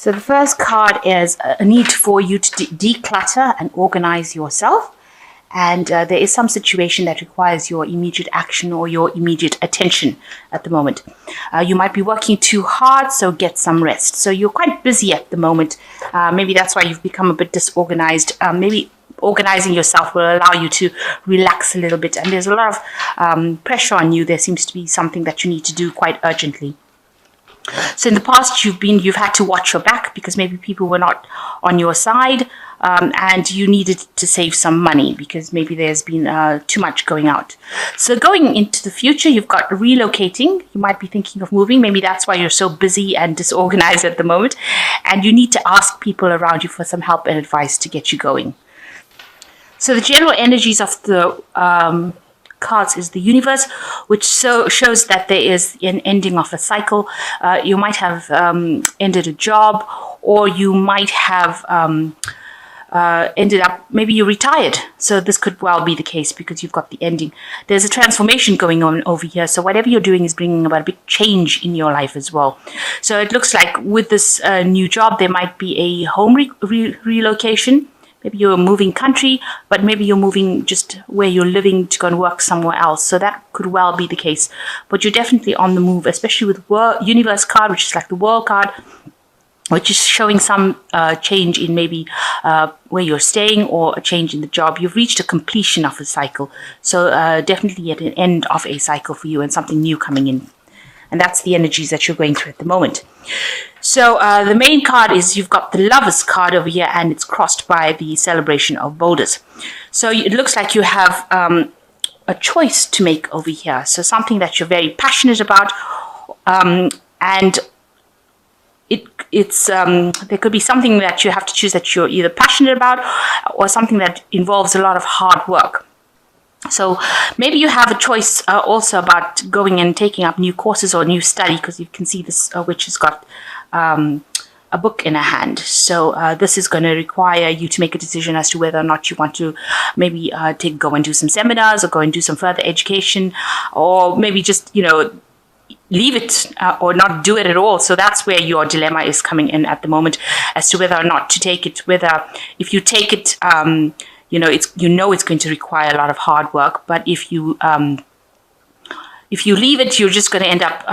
So the first card is a need for you to declutter and organize yourself. And there is some situation that requires your immediate action or your immediate attention at the moment. You might be working too hard, so get some rest. So you're quite busy at the moment. Maybe that's why you've become a bit disorganized. Maybe organizing yourself will allow you to relax a little bit. And there's a lot of pressure on you. There seems to be something that you need to do quite urgently. So in the past, you've had to watch your back because maybe people were not on your side, and you needed to save some money because maybe there's been too much going out. So going into the future, you've got relocating. You might be thinking of moving. Maybe that's why you're so busy and disorganized at the moment. And you need to ask people around you for some help and advice to get you going. So the general energies of the cards is the universe, which shows that there is an ending of a cycle. You might have ended a job, or you might have ended up, maybe you retired. So this could well be the case because you've got the ending. There's a transformation going on over here. So whatever you're doing is bringing about a big change in your life as well. So it looks like with this new job, there might be a home relocation. Maybe you're moving country, but maybe you're moving just where you're living to go and work somewhere else. So that could well be the case. But you're definitely on the move, especially with Universe card, which is like the World card, which is showing some change in maybe where you're staying or a change in the job. You've reached a completion of a cycle. So definitely at an end of a cycle for you and something new coming in. And that's the energies that you're going through at the moment. So the main card is you've got the Lovers card over here, and it's crossed by the celebration of boulders. So it looks like you have a choice to make over here. So something that you're very passionate about, and it's there could be something that you have to choose that you're either passionate about or something that involves a lot of hard work. So maybe you have a choice also about going and taking up new courses or new study, because you can see this witch has got a book in her hand. So this is going to require you to make a decision as to whether or not you want to maybe go and do some seminars or go and do some further education, or maybe just, leave it or not do it at all. So that's where your dilemma is coming in at the moment as to whether or not to take it, whether if you take it, it's going to require a lot of hard work, but if you leave it, you're just going to end up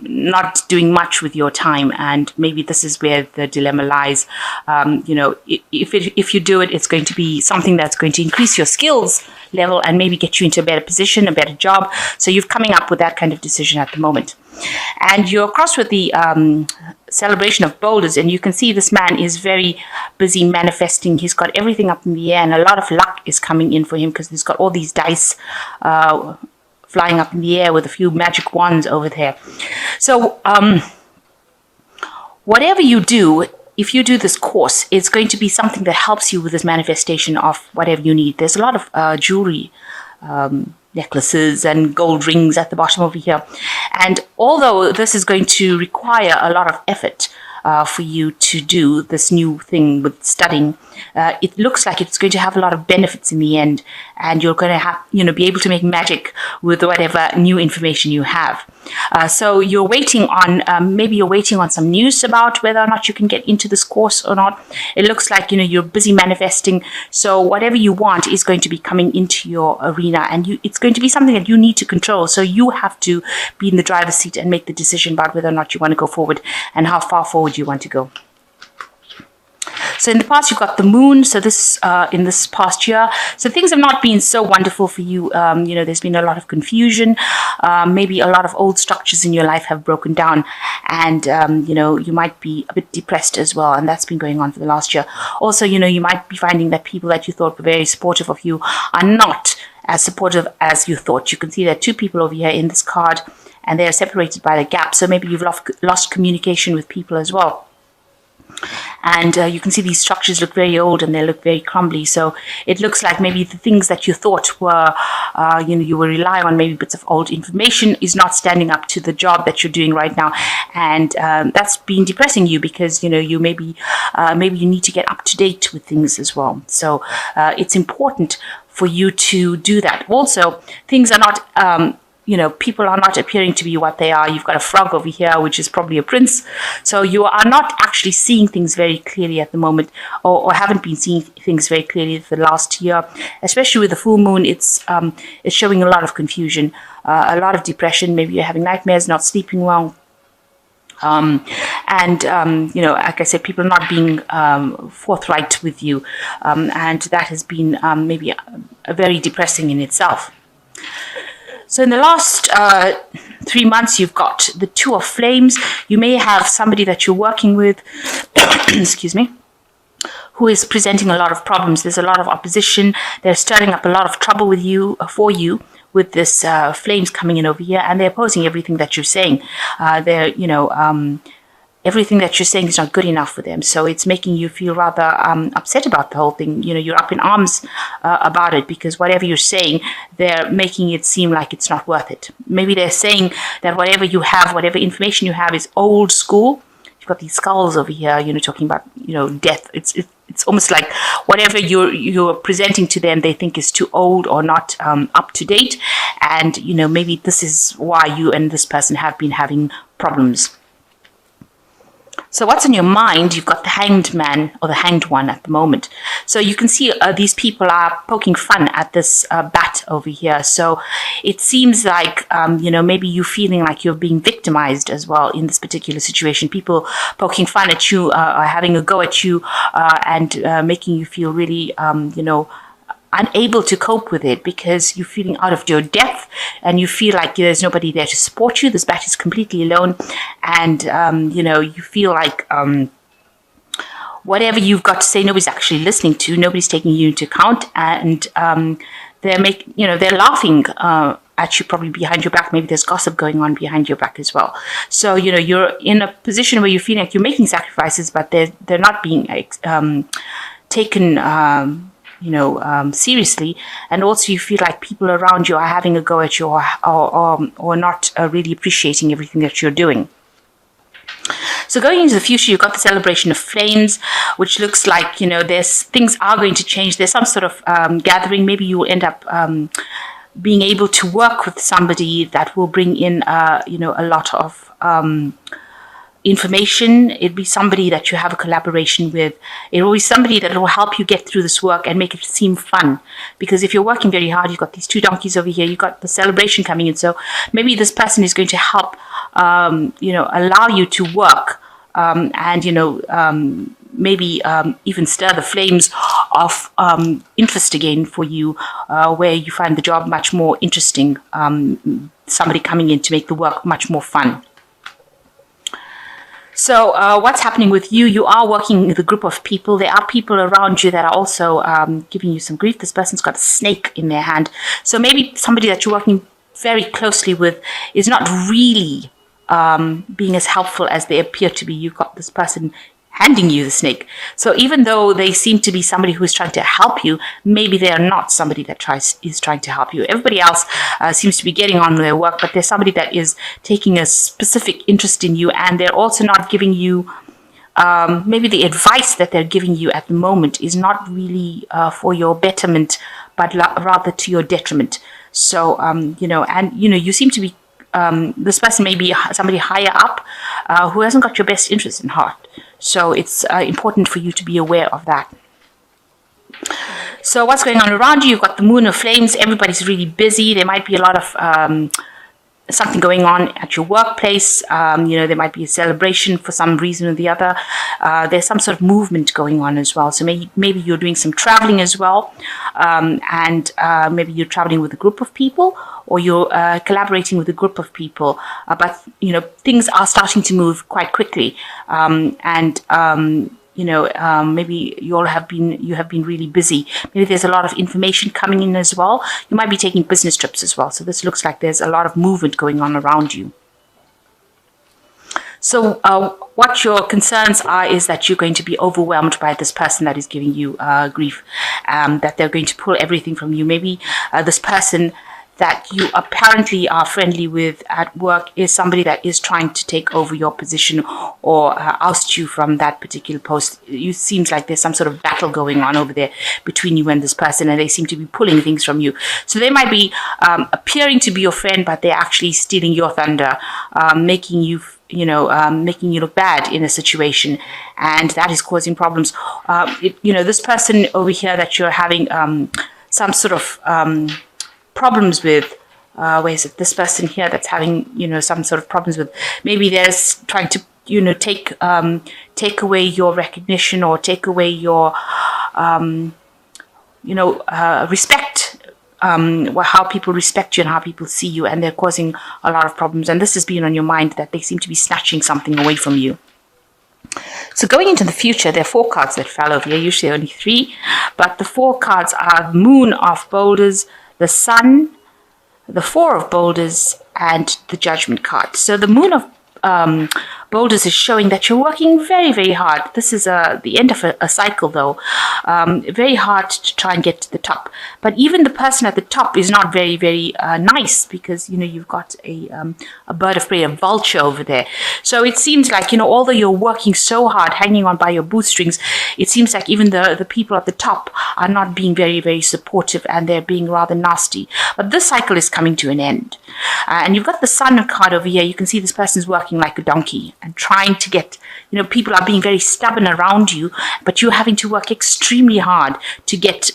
not doing much with your time, and maybe this is where the dilemma lies. If you do it, it's going to be something that's going to increase your skills level and maybe get you into a better position, a better job. So you're coming up with that kind of decision at the moment. And you're across with the celebration of boulders, and you can see this man is very busy manifesting. He's got everything up in the air, and a lot of luck is coming in for him because he's got all these dice flying up in the air with a few magic wands over there. So whatever you do, if you do this course, it's going to be something that helps you with this manifestation of whatever you need. There's a lot of jewelry, necklaces and gold rings at the bottom over here. And although this is going to require a lot of effort for you to do this new thing with studying, it looks like it's going to have a lot of benefits in the end, and you're going to have, be able to make magic with whatever new information you have. So you're waiting on, maybe you're waiting on some news about whether or not you can get into this course or not. It looks like, you're busy manifesting. So whatever you want is going to be coming into your arena, and it's going to be something that you need to control. So you have to be in the driver's seat and make the decision about whether or not you want to go forward and how far forward you want to go. So in the past, you've got the moon. So this in this past year, so things have not been so wonderful for you. There's been a lot of confusion. Maybe a lot of old structures in your life have broken down, and you might be a bit depressed as well. And that's been going on for the last year. Also, you might be finding that people that you thought were very supportive of you are not as supportive as you thought. You can see there are two people over here in this card, and they are separated by the gap. So maybe you've lost communication with people as well. And you can see these structures look very old and they look very crumbly. So it looks like maybe the things that you thought were, you were relying on, maybe bits of old information, is not standing up to the job that you're doing right now. And that's been depressing you because, you maybe you need to get up to date with things as well. So it's important for you to do that. Also, things are not people are not appearing to be what they are. You've got a frog over here, which is probably a prince. So you are not actually seeing things very clearly at the moment, or haven't been seeing things very clearly the last year. Especially with the full moon, it's showing a lot of confusion, a lot of depression. Maybe you're having nightmares, not sleeping well. Like I said, people not being forthright with you, and that has been maybe a very depressing in itself. So in the last 3 months, you've got the Two of Flames. You may have somebody that you're working with, excuse me, who is presenting a lot of problems. There's a lot of opposition. They're stirring up a lot of trouble with you, for you, with this flames coming in over here, and they're opposing everything that you're saying. Everything that you're saying is not good enough for them. So it's making you feel rather upset about the whole thing. You're up in arms about it, because whatever you're saying, they're making it seem like it's not worth it. Maybe they're saying that whatever you have, whatever information you have is old school. You've got these skulls over here, talking about, death. It's almost like whatever you're presenting to them, they think is too old or not up to date. And, maybe this is why you and this person have been having problems. So what's on your mind? You've got the Hanged Man or the Hanged One at the moment. So you can see these people are poking fun at this bat over here. So it seems like, maybe you're feeling like you're being victimized as well in this particular situation. People poking fun at you, or having a go at you, and making you feel really, unable to cope with it, because you're feeling out of your depth and you feel like there's nobody there to support you. This bat is completely alone, and you feel like whatever you've got to say, nobody's actually listening to, nobody's taking you into account, and they're laughing at you, probably behind your back. Maybe there's gossip going on behind your back as well. So you're in a position where you feel like you're making sacrifices, but they're not being taken seriously, and also you feel like people around you are having a go at you, or not really appreciating everything that you're doing. So going into the future, you've got the celebration of flames, which looks like, there's things are going to change. There's some sort of gathering. Maybe you will end up being able to work with somebody that will bring in, a lot of information. It'd be somebody that you have a collaboration with. It will be somebody that will help you get through this work and make it seem fun. Because if you're working very hard, you've got these two donkeys over here, you've got the celebration coming in. So maybe this person is going to help, allow you to work, and, maybe even stir the flames of interest again for you, where you find the job much more interesting. Somebody coming in to make the work much more fun. So what's happening with you? You are working with a group of people. There are people around you that are also giving you some grief. This person's got a snake in their hand. So maybe somebody that you're working very closely with is not really being as helpful as they appear to be. You've got this person handing you the snake. So even though they seem to be somebody who is trying to help you, maybe they are not somebody that is trying to help you. Everybody else seems to be getting on with their work, but there's somebody that is taking a specific interest in you, and they're also not giving you, maybe the advice that they're giving you at the moment is not really for your betterment, but rather to your detriment. So, you seem to be, this person may be somebody higher up who hasn't got your best interest in heart. So it's important for you to be aware of that. So what's going on around you? You've got the Moon of Flames. Everybody's really busy. There might be a lot of something going on at your workplace. There might be a celebration for some reason or the other. There's some sort of movement going on as well. So maybe you're doing some traveling as well. And maybe you're traveling with a group of people, or you're collaborating with a group of people. But, things are starting to move quite quickly. Maybe you have been really busy. Maybe there's a lot of information coming in as well. You might be taking business trips as well. So this looks like there's a lot of movement going on around you. So what your concerns are is that you're going to be overwhelmed by this person that is giving you grief, that they're going to pull everything from you. Maybe this person that you apparently are friendly with at work is somebody that is trying to take over your position or oust you from that particular post. It seems like there's some sort of battle going on over there between you and this person, and they seem to be pulling things from you. So they might be appearing to be your friend, but they're actually stealing your thunder, making you look bad in a situation, and that is causing problems. This person over here that you're having some sort of problems with, where is it? This person here that's having, some sort of problems with, maybe they're trying to, take away your recognition or take away your, respect, how people respect you and how people see you, and they're causing a lot of problems. And this has been on your mind, that they seem to be snatching something away from you. So going into the future, there are 4 cards that fell over here, usually only 3, but the 4 cards are Moon of Boulders, the Sun, the 4 of Boulders, and the Judgment card. So the Moon of Boulders is showing that you're working very, very hard. This is the end of a cycle, though. Very hard to try and get to the top. But even the person at the top is not very, very nice, because, you've got a bird of prey, a vulture over there. So it seems like, although you're working so hard, hanging on by your bootstrings, it seems like even the people at the top are not being very, very supportive, and they're being rather nasty. But this cycle is coming to an end. And you've got the Sun card over here. You can see this person's working like a donkey and trying to get, people are being very stubborn around you, but you're having to work extremely hard to get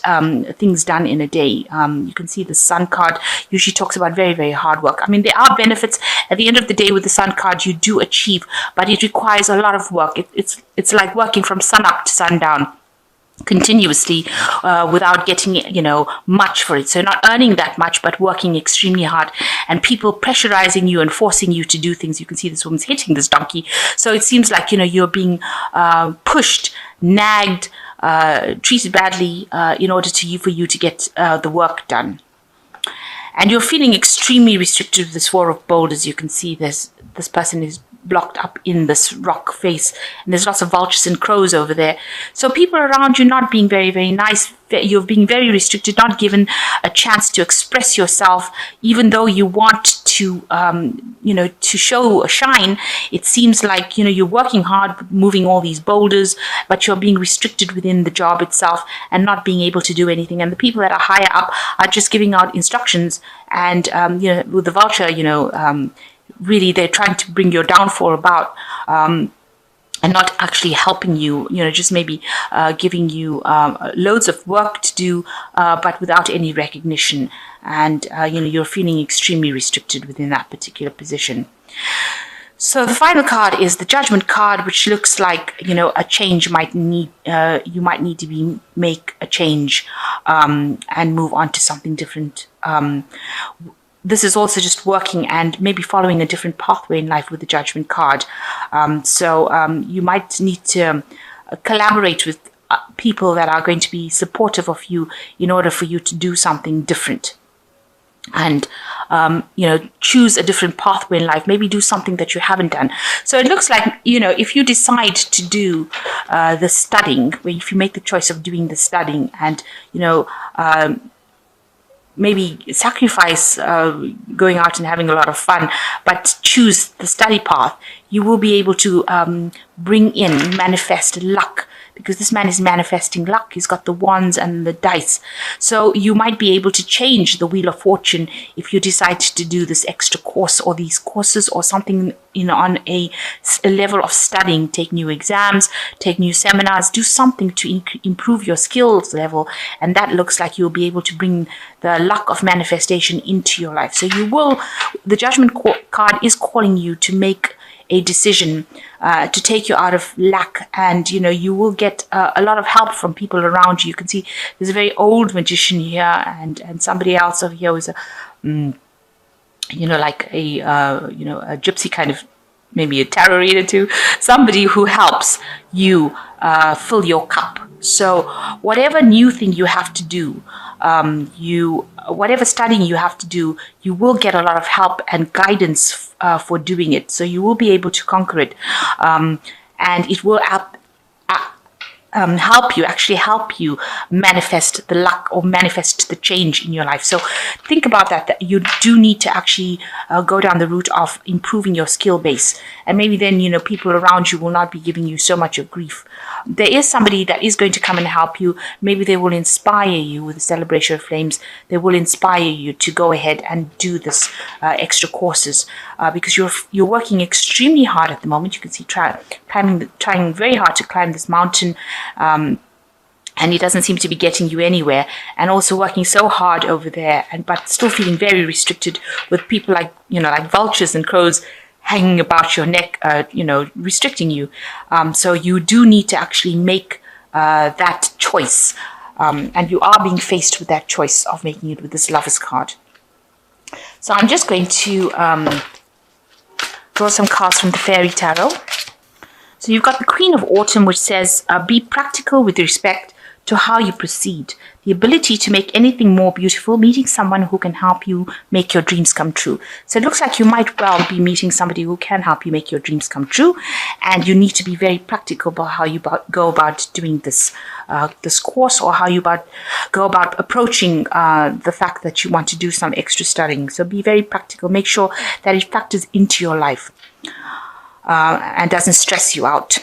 things done in a day. You can see the Sun card usually talks about very, very hard work. I mean, there are benefits at the end of the day with the Sun card you do achieve, but it requires a lot of work. It's like working from sun up to sundown continuously without getting much for it. So not earning that much, but working extremely hard, and people pressurizing you and forcing you to do things. You can see this woman's hitting this donkey. So it seems like you're being pushed, nagged, treated badly in order for you to get the work done. And you're feeling extremely restricted with this 4 of Boulders. You can see this person is blocked up in this rock face, and there's lots of vultures and crows over there. So people around you not being very, very nice. You're being very restricted, not given a chance to express yourself, even though you want to, to show a shine. It seems like, you're working hard, moving all these boulders, but you're being restricted within the job itself and not being able to do anything. And the people that are higher up are just giving out instructions, and, with the vulture, really they're trying to bring your downfall about, and not actually helping you, just maybe giving you loads of work to do, but without any recognition. And, you're feeling extremely restricted within that particular position. So the final card is the Judgment card, which looks like, a change might need, you might need to make a change and move on to something different. This is also just working and maybe following a different pathway in life with the Judgment card. You might need to collaborate with people that are going to be supportive of you in order for you to do something different. And, choose a different pathway in life, maybe do something that you haven't done. So it looks like, if you decide to do the studying, if you make the choice of doing the studying and, maybe sacrifice going out and having a lot of fun, but choose the study path, you will be able to manifest luck, because this man is manifesting luck. He's got the wands and the dice. So you might be able to change the wheel of fortune if you decide to do this extra course or these courses or something, on a level of studying, take new exams, take new seminars, do something to improve your skills level. And that looks like you'll be able to bring the luck of manifestation into your life. So the Judgment card is calling you to make a decision to take you out of lack, and you will get a lot of help from people around you. You can see there's a very old magician here, and somebody else over here was a gypsy kind of, maybe a tarot reader too, somebody who helps you fill your cup. So whatever new thing you have to do, whatever studying you have to do, you will get a lot of help and guidance for doing it. So you will be able to conquer it, and it will help you manifest the luck or manifest the change in your life. So think about that you do need to actually go down the route of improving your skill base, and maybe then people around you will not be giving you so much of grief. There is somebody that is going to come and help you. Maybe they will inspire you with the celebration of flames. They will inspire you to go ahead and do this extra courses, because you're working extremely hard at the moment. You can see trying very hard to climb this mountain, and it doesn't seem to be getting you anywhere, and also working so hard over there, but still feeling very restricted with people like vultures and crows hanging about your neck, restricting you. So you do need to actually make that choice, and you are being faced with that choice of making it with this Lover's card. So I'm just going to draw some cards from the Fairy Tarot. So you've got the Queen of Autumn, which says, be practical with respect to how you proceed. The ability to make anything more beautiful, meeting someone who can help you make your dreams come true. So it looks like you might well be meeting somebody who can help you make your dreams come true. And you need to be very practical about how you go about doing this course, or how you go about approaching the fact that you want to do some extra studying. So be very practical. Make sure that it factors into your life and doesn't stress you out.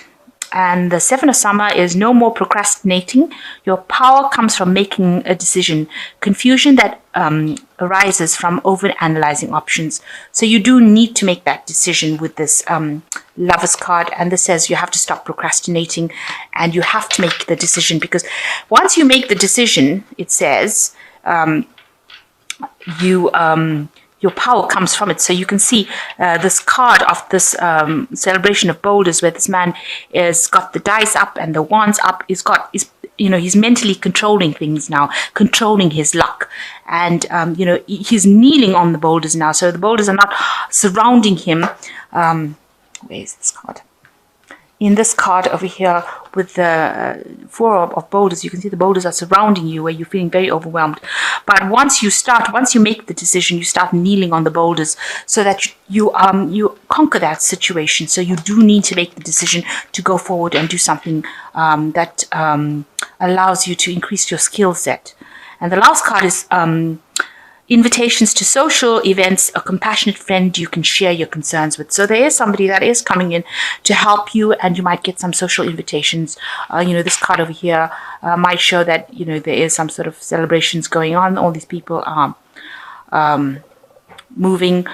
And the Seven of Summer is no more procrastinating. Your power comes from making a decision. Confusion that arises from over-analyzing options. So you do need to make that decision with this Lover's card. And this says you have to stop procrastinating and you have to make the decision, because once you make the decision, it says your power comes from it. So you can see this card of this celebration of boulders, where this man has got the dice up and the wands up. He's mentally controlling things now, controlling his luck. And, he's kneeling on the boulders now. So the boulders are not surrounding him. Where is this card? In this card over here with the four of boulders, you can see the boulders are surrounding you, where you're feeling very overwhelmed. But once you make the decision, you start kneeling on the boulders, so that you conquer that situation. So you do need to make the decision to go forward and do something that allows you to increase your skill set. And the last card is invitations to social events, a compassionate friend you can share your concerns with. So there is somebody that is coming in to help you, and you might get some social invitations. This card over here might show that, there is some sort of celebrations going on. All these people are moving.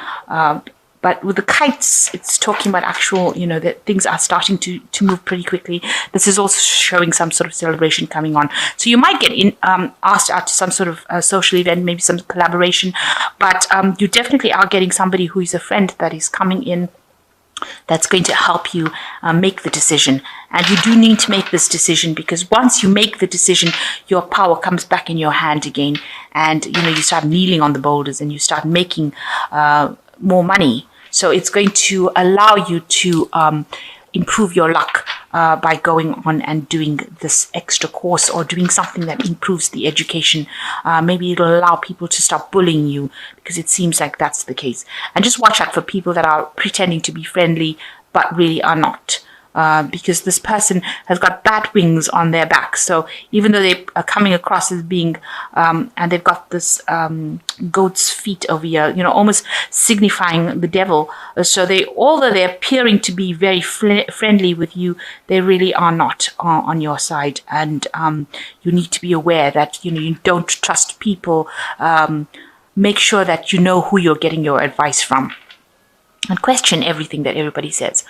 But with the kites, it's talking about actual, that things are starting to move pretty quickly. This is also showing some sort of celebration coming on. So you might get asked out to some sort of social event, maybe some collaboration. But you definitely are getting somebody who is a friend that is coming in, that's going to help you make the decision. And you do need to make this decision, because once you make the decision, your power comes back in your hand again. And, you start kneeling on the boulders and you start making more money. So it's going to allow you to improve your luck by going on and doing this extra course, or doing something that improves the education. Maybe it'll allow people to stop bullying you, because it seems like that's the case. And just watch out for people that are pretending to be friendly but really are not. Because this person has got bat wings on their back. So even though they are coming across as being, and they've got this goat's feet over here, almost signifying the devil. So although they're appearing to be very friendly with you, they really are not on your side. And you need to be aware that, you don't trust people. Make sure that you know who you're getting your advice from, and question everything that everybody says.